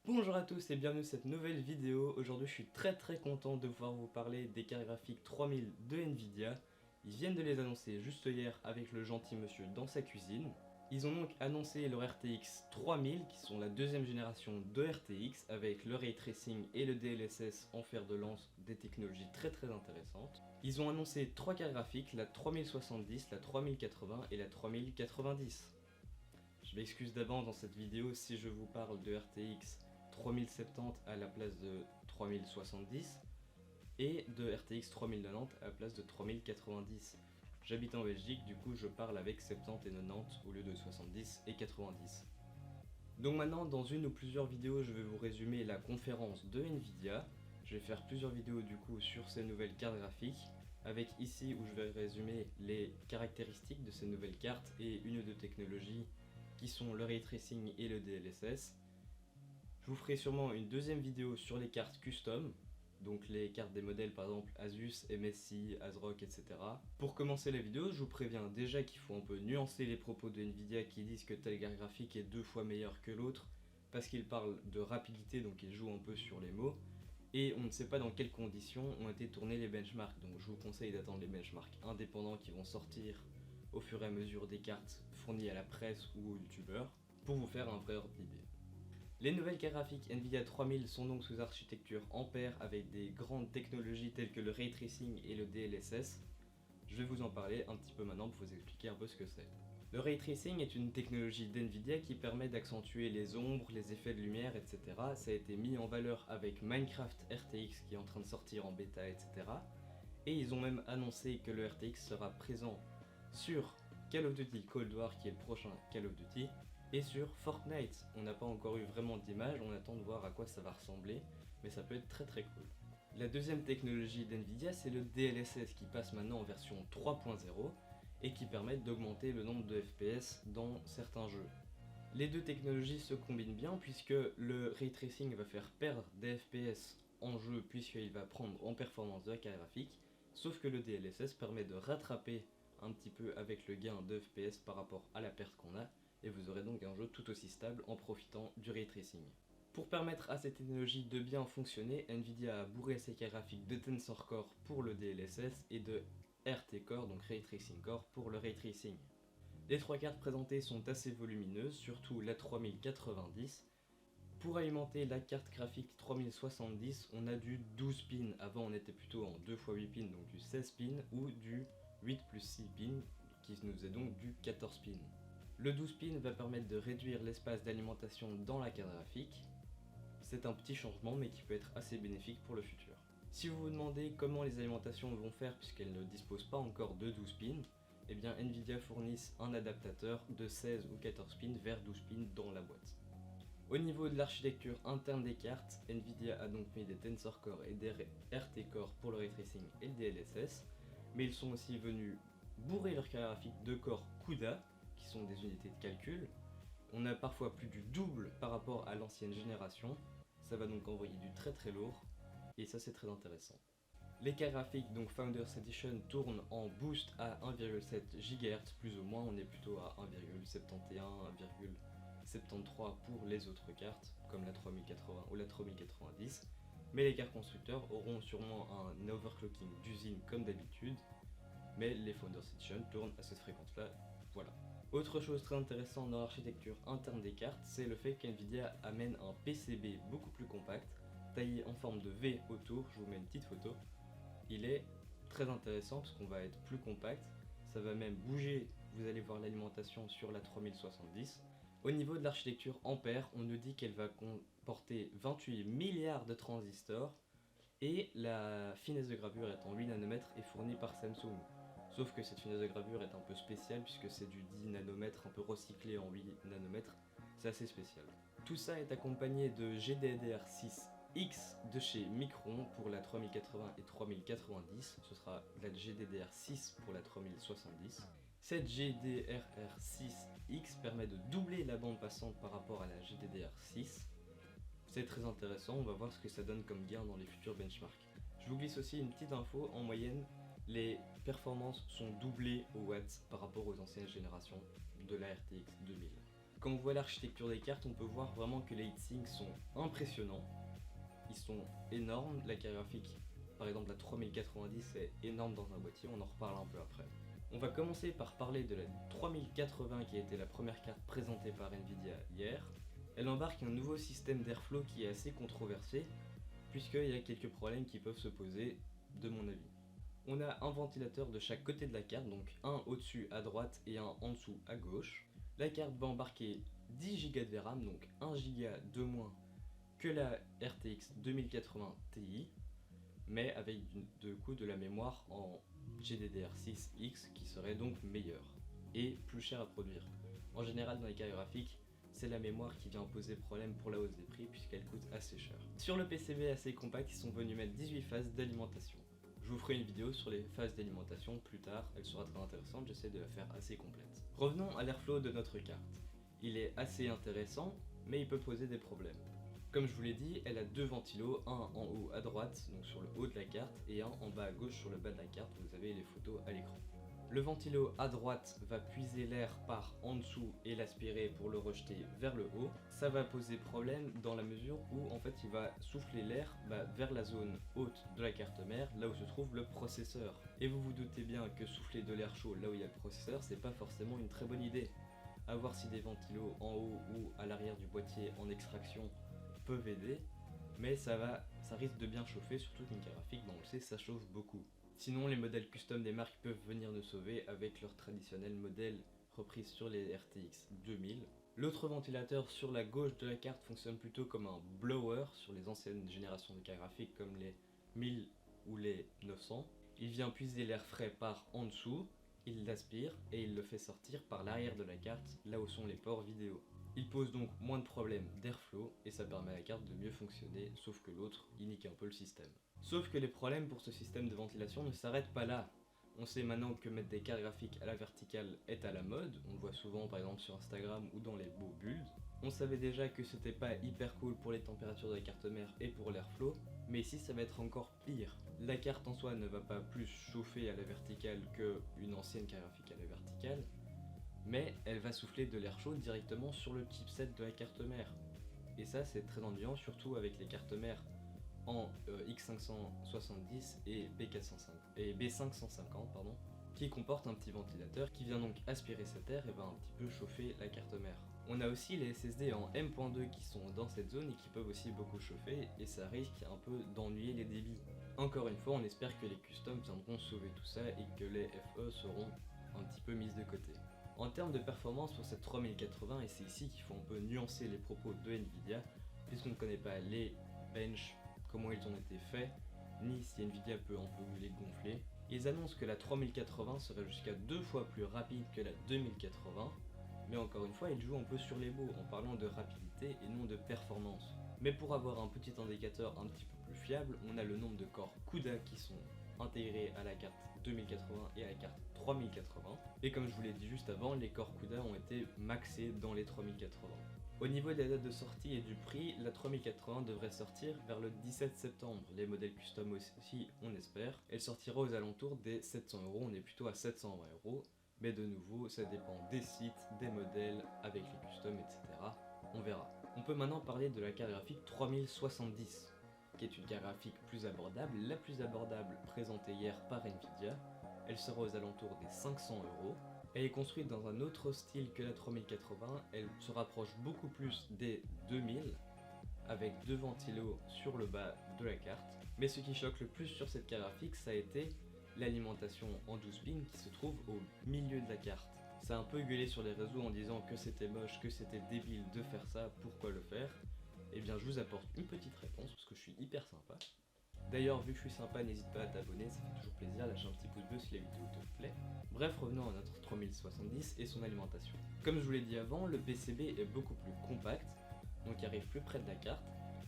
Bonjour à tous et bienvenue dans cette nouvelle vidéo. Aujourd'hui je suis très content de pouvoir vous parler des cartes graphiques 3000 de Nvidia. Ils viennent de les annoncer juste hier avec le gentil monsieur dans sa cuisine. Ils ont donc annoncé leur RTX 3000 qui sont la deuxième génération de RTX avec le Ray Tracing et le DLSS en fer de lance, des technologies très intéressantes. Ils ont annoncé trois cartes graphiques, la 3070, la 3080 et la 3090. Je m'excuse d'avance dans cette vidéo si je vous parle de RTX 3070 à la place de 3070 et de RTX 3090 à la place de 3090. J'habite en Belgique, du coup je parle avec 70 et 90 au lieu de 70 et 90. Donc maintenant, dans une ou plusieurs vidéos, je vais vous résumer la conférence de Nvidia. Je vais faire plusieurs vidéos du coup sur ces nouvelles cartes graphiques, avec ici où je vais résumer les caractéristiques de ces nouvelles cartes et une ou deux technologies qui sont le Ray Tracing et le DLSS. Je vous ferai sûrement une deuxième vidéo sur les cartes custom, donc les cartes des modèles par exemple Asus, MSI, ASRock, etc. Pour commencer la vidéo, je vous préviens déjà qu'il faut un peu nuancer les propos de Nvidia qui disent que telle carte graphique est 2 fois meilleure que l'autre, parce qu'ils parlent de rapidité, donc ils jouent un peu sur les mots, et on ne sait pas dans quelles conditions ont été tournés les benchmarks, donc je vous conseille d'attendre les benchmarks indépendants qui vont sortir au fur et à mesure des cartes fournies à la presse ou aux youtubeurs, pour vous faire un vrai ordre d'idée. Les nouvelles cartes graphiques Nvidia 3000 sont donc sous architecture Ampere avec des grandes technologies telles que le Ray Tracing et le DLSS. Je vais vous en parler un petit peu maintenant pour vous expliquer un peu ce que c'est. Le Ray Tracing est une technologie d'Nvidia qui permet d'accentuer les ombres, les effets de lumière, etc. Ça a été mis en valeur avec Minecraft RTX qui est en train de sortir en bêta, etc. Et ils ont même annoncé que le RTX sera présent sur Call of Duty Cold War qui est le prochain Call of Duty, et sur Fortnite. On n'a pas encore eu vraiment d'image, on attend de voir à quoi ça va ressembler, mais ça peut être très cool. La deuxième technologie d'Nvidia, c'est le DLSS qui passe maintenant en version 3.0 et qui permet d'augmenter le nombre de FPS dans certains jeux. Les deux technologies se combinent bien puisque le Ray Tracing va faire perdre des FPS en jeu puisqu'il va prendre en performance de la carte graphique, sauf que le DLSS permet de rattraper un petit peu avec le gain de FPS par rapport à la perte qu'on a, et vous aurez donc un jeu tout aussi stable en profitant du Ray Tracing. Pour permettre à cette technologie de bien fonctionner, Nvidia a bourré ses cartes graphiques de Tensor Core pour le DLSS et de RT Core, donc Ray Tracing Core, pour le Ray Tracing. Les trois cartes présentées sont assez volumineuses, surtout la 3090. Pour alimenter la carte graphique 3070, on a du 12 pins. Avant on était plutôt en 2x8 pins, donc du 16 pins, ou du 8 plus 6 pins, qui nous faisait donc du 14 pins. Le 12 pins va permettre de réduire l'espace d'alimentation dans la carte graphique. C'est un petit changement mais qui peut être assez bénéfique pour le futur. Si vous vous demandez comment les alimentations vont faire puisqu'elles ne disposent pas encore de 12 pins, eh bien Nvidia fournit un adaptateur de 16 ou 14 pins vers 12 pins dans la boîte. Au niveau de l'architecture interne des cartes, Nvidia a donc mis des Tensor Core et des RT Core pour le Ray Tracing et le DLSS, mais ils sont aussi venus bourrer leur carte graphique de corps CUDA, qui sont des unités de calcul. On a parfois plus du double par rapport à l'ancienne génération, ça va donc envoyer du très lourd, et ça c'est très intéressant. Les cartes graphiques, donc Founders Edition, tournent en boost à 1,7 GHz, plus ou moins, on est plutôt à 1,71, 1,73 pour les autres cartes, comme la 3080 ou la 3090, mais les cartes constructeurs auront sûrement un overclocking d'usine comme d'habitude, mais les Founders Edition tournent à cette fréquence-là, voilà. Autre chose très intéressante dans l'architecture interne des cartes, c'est le fait qu'Nvidia amène un PCB beaucoup plus compact, taillé en forme de V autour, je vous mets une petite photo. Il est très intéressant parce qu'on va être plus compact, ça va même bouger, vous allez voir l'alimentation sur la 3070. Au niveau de l'architecture Ampère, on nous dit qu'elle va comporter 28 milliards de transistors et la finesse de gravure est en 8 nanomètres et fournie par Samsung. Sauf que cette finesse de gravure est un peu spéciale puisque c'est du 10 nanomètres un peu recyclé en 8 nanomètres, c'est assez spécial. Tout ça est accompagné de GDDR6X de chez Micron pour la 3080 et 3090, ce sera la GDDR6 pour la 3070. Cette GDDR6X permet de doubler la bande passante par rapport à la GDDR6. C'est très intéressant, on va voir ce que ça donne comme gain dans les futurs benchmarks. Je vous glisse aussi une petite info, en moyenne, les performances sont doublées au watts par rapport aux anciennes générations de la RTX 2000. quand on voit l'architecture des cartes, on peut voir vraiment que les heatsinks sont impressionnants. Ils sont énormes, la carte graphique, par exemple la 3090 est énorme dans un boîtier, on en reparle un peu après. On va commencer par parler de la 3080 qui a été la première carte présentée par Nvidia hier. Elle embarque un nouveau système d'airflow qui est assez controversé, puisqu'il y a quelques problèmes qui peuvent se poser de mon avis. On a un ventilateur de chaque côté de la carte, donc un au-dessus à droite et un en dessous à gauche. La carte va embarquer 10 Go de RAM, donc 1 Go de moins que la RTX 2080 Ti, mais avec de la mémoire en GDDR6X qui serait donc meilleure et plus cher à produire. En général dans les cartes graphiques, c'est la mémoire qui vient poser problème pour la hausse des prix puisqu'elle coûte assez cher. Sur le PCB assez compact, ils sont venus mettre 18 phases d'alimentation. Je vous ferai une vidéo sur les phases d'alimentation plus tard, elle sera très intéressante, j'essaie de la faire assez complète. Revenons à l'airflow de notre carte. Il est assez intéressant, mais il peut poser des problèmes. Comme je vous l'ai dit, elle a deux ventilos, un en haut à droite, donc sur le haut de la carte, et un en bas à gauche sur le bas de la carte, vous avez les photos à l'écran. Le ventilo à droite va puiser l'air par en dessous et l'aspirer pour le rejeter vers le haut. Ça va poser problème dans la mesure où en fait il va souffler l'air vers la zone haute de la carte mère, là où se trouve le processeur. Et vous vous doutez bien que souffler de l'air chaud là où il y a le processeur, c'est pas forcément une très bonne idée. À voir si des ventilos en haut ou à l'arrière du boîtier en extraction peuvent aider, mais ça risque de bien chauffer, surtout qu'une carte graphique, on le sait, ça chauffe beaucoup. Sinon, les modèles custom des marques peuvent venir nous sauver avec leur traditionnel modèle repris sur les RTX 2000. L'autre ventilateur sur la gauche de la carte fonctionne plutôt comme un blower sur les anciennes générations de cartes graphiques comme les 1000 ou les 900. Il vient puiser l'air frais par en dessous, il l'aspire et il le fait sortir par l'arrière de la carte, là où sont les ports vidéo. Il pose donc moins de problèmes d'airflow et ça permet à la carte de mieux fonctionner, sauf que l'autre, il nique un peu le système. Sauf que les problèmes pour ce système de ventilation ne s'arrêtent pas là. On sait maintenant que mettre des cartes graphiques à la verticale est à la mode, on le voit souvent par exemple sur Instagram ou dans les beaux builds. On savait déjà que c'était pas hyper cool pour les températures de la carte mère et pour l'airflow, mais ici ça va être encore pire. La carte en soi ne va pas plus chauffer à la verticale qu'une ancienne carte graphique à la verticale, mais elle va souffler de l'air chaud directement sur le chipset de la carte mère. Et ça c'est très ennuyant, surtout avec les cartes mères en X570 et B550 qui comportent un petit ventilateur qui vient donc aspirer cet air et va un petit peu chauffer la carte mère. On a aussi les SSD en M.2 qui sont dans cette zone et qui peuvent aussi beaucoup chauffer et ça risque un peu d'ennuyer les débits. Encore une fois, on espère que les customs viendront sauver tout ça et que les FE seront un petit peu mises de côté. En termes de performance pour cette 3080, et c'est ici qu'il faut un peu nuancer les propos de Nvidia, puisqu'on ne connaît pas les bench, comment ils ont été faits, ni si Nvidia peut un peu les gonfler. Ils annoncent que la 3080 serait jusqu'à 2 fois plus rapide que la 2080, mais encore une fois ils jouent un peu sur les mots en parlant de rapidité et non de performance. Mais pour avoir un petit indicateur un petit peu plus fiable, on a le nombre de corps CUDA qui sont intégrés à la carte 2080 et à la carte 3080. Et comme je vous l'ai dit juste avant, les corps CUDA ont été maxés dans les 3080. Au niveau des dates de sortie et du prix, la 3080 devrait sortir vers le 17 septembre. Les modèles custom aussi, on espère. Elle sortira aux alentours des 700 €, on est plutôt à 720 €. Mais de nouveau, ça dépend des sites, des modèles, avec les customs, etc. On verra. On peut maintenant parler de la carte graphique 3070, qui est une carte graphique plus abordable, la plus abordable présentée hier par Nvidia. Elle sera aux alentours des 500 €. Elle est construite dans un autre style que la 3080, elle se rapproche beaucoup plus des 2000, avec deux ventilos sur le bas de la carte. Mais ce qui choque le plus sur cette carte graphique, ça a été l'alimentation en 12 pins qui se trouve au milieu de la carte. Ça a un peu gueulé sur les réseaux en disant que c'était moche, que c'était débile de faire ça, pourquoi le faire? Eh bien je vous apporte une petite réponse parce que je suis hyper sympa. D'ailleurs, vu que je suis sympa, n'hésite pas à t'abonner, ça fait toujours plaisir, lâche un petit pouce bleu si la vidéo te plaît. Bref, revenons à notre 3070 et son alimentation. Comme je vous l'ai dit avant, le PCB est beaucoup plus compact, donc il arrive plus près de la carte,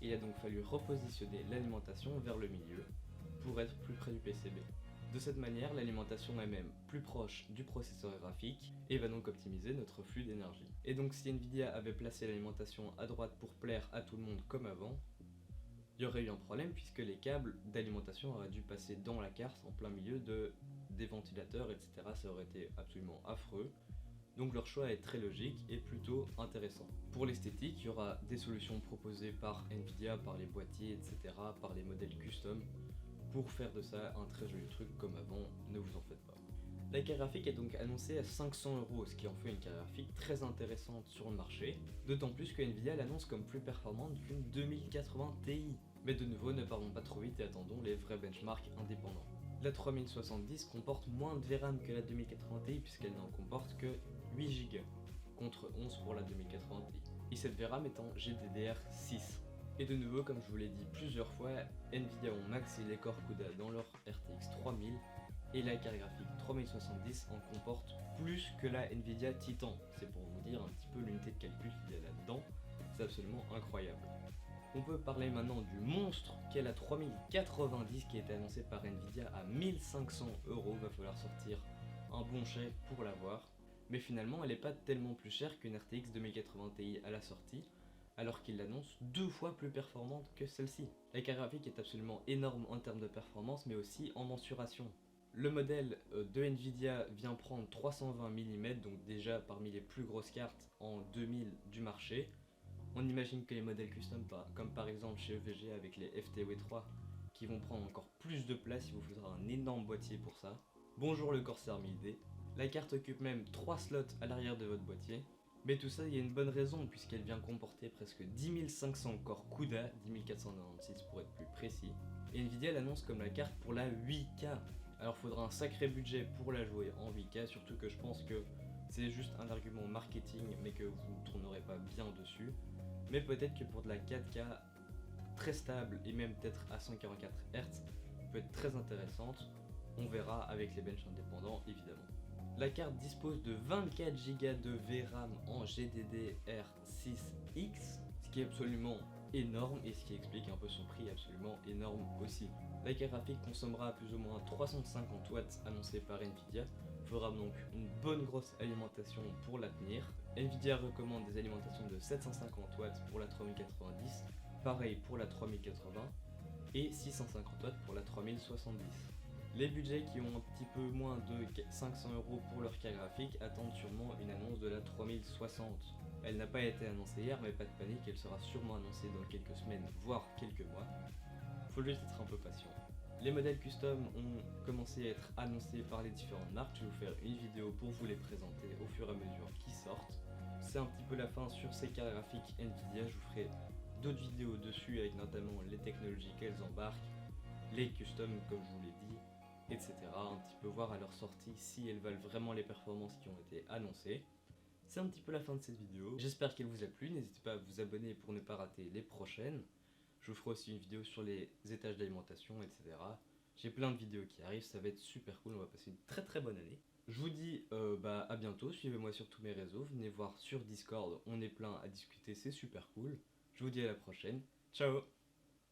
et il a donc fallu repositionner l'alimentation vers le milieu pour être plus près du PCB. De cette manière, l'alimentation est même plus proche du processeur graphique et va donc optimiser notre flux d'énergie. Et donc si Nvidia avait placé l'alimentation à droite pour plaire à tout le monde comme avant, il y aurait eu un problème puisque les câbles d'alimentation auraient dû passer dans la carte en plein milieu des ventilateurs, etc. Ça aurait été absolument affreux. Donc leur choix est très logique et plutôt intéressant. Pour l'esthétique, il y aura des solutions proposées par Nvidia, par les boîtiers, etc., par les modèles custom, pour faire de ça un très joli truc comme avant, ne vous en faites pas. La carte graphique est donc annoncée à 500 €, ce qui en fait une carte graphique très intéressante sur le marché, d'autant plus que Nvidia l'annonce comme plus performante qu'une 2080 Ti. Mais de nouveau, ne partons pas trop vite et attendons les vrais benchmarks indépendants. La 3070 comporte moins de VRAM que la 2080 Ti puisqu'elle n'en comporte que 8 Go, contre 11 pour la 2080 Ti. Et cette VRAM est en GDDR6. Et de nouveau, comme je vous l'ai dit plusieurs fois, Nvidia ont maxé les corps CUDA dans leur RTX 3000 et la carte graphique 3070 en comporte plus que la Nvidia Titan. C'est pour vous dire un petit peu l'unité de calcul qu'il y a là-dedans, c'est absolument incroyable. On peut parler maintenant du monstre qu'est la 3090 qui a été annoncée par Nvidia à 1500 €, va falloir sortir un bon chèque pour l'avoir. Mais finalement elle n'est pas tellement plus chère qu'une RTX 2080 Ti à la sortie, alors qu'il l'annonce 2 fois plus performante que celle-ci. La carte graphique est absolument énorme en termes de performance mais aussi en mensuration. Le modèle de Nvidia vient prendre 320 mm, donc déjà parmi les plus grosses cartes en 2000 du marché. On imagine que les modèles custom, comme par exemple chez EVG avec les FTW3, qui vont prendre encore plus de place, il vous faudra un énorme boîtier pour ça. Bonjour le Corsair 1000D. La carte occupe même 3 slots à l'arrière de votre boîtier. Mais tout ça, il y a une bonne raison, puisqu'elle vient comporter presque 10 500 corps CUDA, 10 496 pour être plus précis. Et Nvidia l'annonce comme la carte pour la 8K. Alors faudra un sacré budget pour la jouer en 8K, surtout que je pense que c'est juste un argument marketing, mais que vous ne tournerez pas bien dessus. Mais peut-être que pour de la 4K très stable et même peut-être à 144 Hz peut être très intéressante. On verra avec les benches indépendants évidemment. La carte dispose de 24 Go de VRAM en GDDR6X, ce qui est absolument énorme et ce qui explique un peu son prix absolument énorme aussi. La carte graphique consommera plus ou moins 350 watts annoncé par Nvidia. Il faudra donc une bonne grosse alimentation pour la tenir. Nvidia recommande des alimentations de 750 watts pour la 3090, pareil pour la 3080 et 650 watts pour la 3070. Les budgets qui ont un petit peu moins de 500 € pour leur carte graphique attendent sûrement une annonce de la 3060. Elle n'a pas été annoncée hier, mais pas de panique, elle sera sûrement annoncée dans quelques semaines, voire quelques mois. Faut juste être un peu patient. Les modèles custom ont commencé à être annoncés par les différentes marques. Je vais vous faire une vidéo pour vous les présenter au fur et à mesure qu'ils sortent. C'est un petit peu la fin sur ces cartes graphiques Nvidia. Je vous ferai d'autres vidéos dessus avec notamment les technologies qu'elles embarquent, les customs comme je vous l'ai dit, etc. Un petit peu voir à leur sortie si elles valent vraiment les performances qui ont été annoncées. C'est un petit peu la fin de cette vidéo. J'espère qu'elle vous a plu. N'hésitez pas à vous abonner pour ne pas rater les prochaines. Je vous ferai aussi une vidéo sur les étages d'alimentation, etc. J'ai plein de vidéos qui arrivent, ça va être super cool, on va passer une très bonne année. Je vous dis à bientôt, suivez-moi sur tous mes réseaux, venez voir sur Discord, on est plein à discuter, c'est super cool. Je vous dis à la prochaine, ciao!